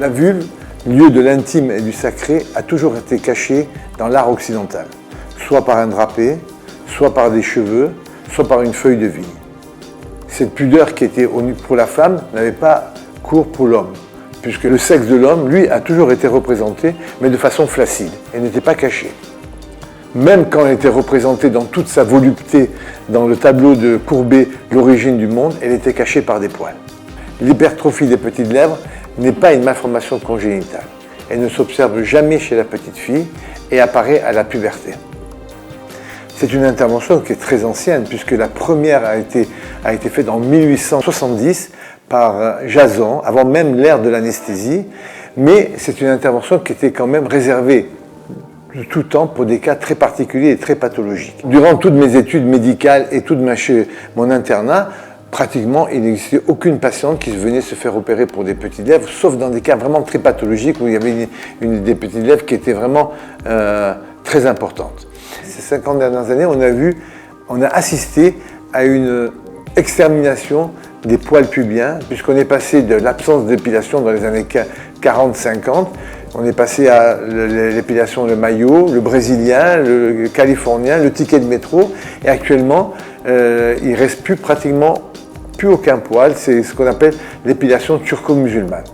La vulve, lieu de l'intime et du sacré, a toujours été cachée dans l'art occidental, soit par un drapé, soit par des cheveux, soit par une feuille de vigne. Cette pudeur qui était pour la femme n'avait pas cours pour l'homme, puisque le sexe de l'homme, lui, a toujours été représenté, mais de façon flaccide, et n'était pas caché. Même quand elle était représentée dans toute sa volupté dans le tableau de Courbet, L'origine du monde, elle était cachée par des poils. L'hypertrophie des petites lèvres n'est pas une malformation congénitale. Elle ne s'observe jamais chez la petite fille et apparaît à la puberté. C'est une intervention qui est très ancienne, puisque la première a été faite en 1870 par Jason, avant même l'ère de l'anesthésie, mais c'est une intervention qui était quand même réservée de tout temps pour des cas très particuliers et très pathologiques. Durant toutes mes études médicales et tout mon internat, pratiquement, il n'existait aucune patiente qui venait se faire opérer pour des petites lèvres, sauf dans des cas vraiment très pathologiques où il y avait des petites lèvres qui étaient vraiment très importantes. Ces 50 dernières années, on a assisté à une extermination des poils pubiens, puisqu'on est passé de l'absence d'épilation dans les années 40-50, on est passé à l'épilation de maillot, le brésilien, le californien, le ticket de métro, et actuellement, il ne reste pratiquement plus aucun poil, c'est ce qu'on appelle l'épilation turco-musulmane.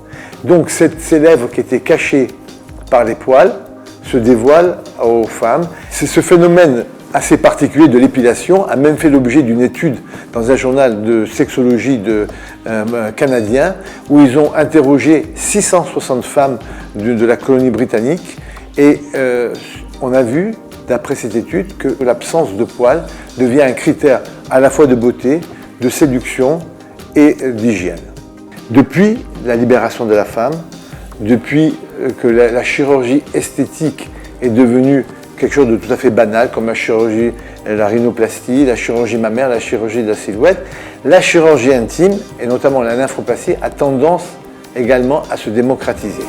Donc ces lèvres qui étaient cachées par les poils se dévoilent aux femmes. C'est ce phénomène assez particulier de l'épilation a même fait l'objet d'une étude dans un journal de sexologie canadien où ils ont interrogé 660 femmes de la colonie britannique et on a vu, d'après cette étude, que l'absence de poils devient un critère à la fois de beauté, de séduction et d'hygiène. Depuis la libération de la femme, depuis que la chirurgie esthétique est devenue quelque chose de tout à fait banal, comme la rhinoplastie, la chirurgie mammaire, la chirurgie de la silhouette, la chirurgie intime, et notamment la nymphoplastie, a tendance également à se démocratiser.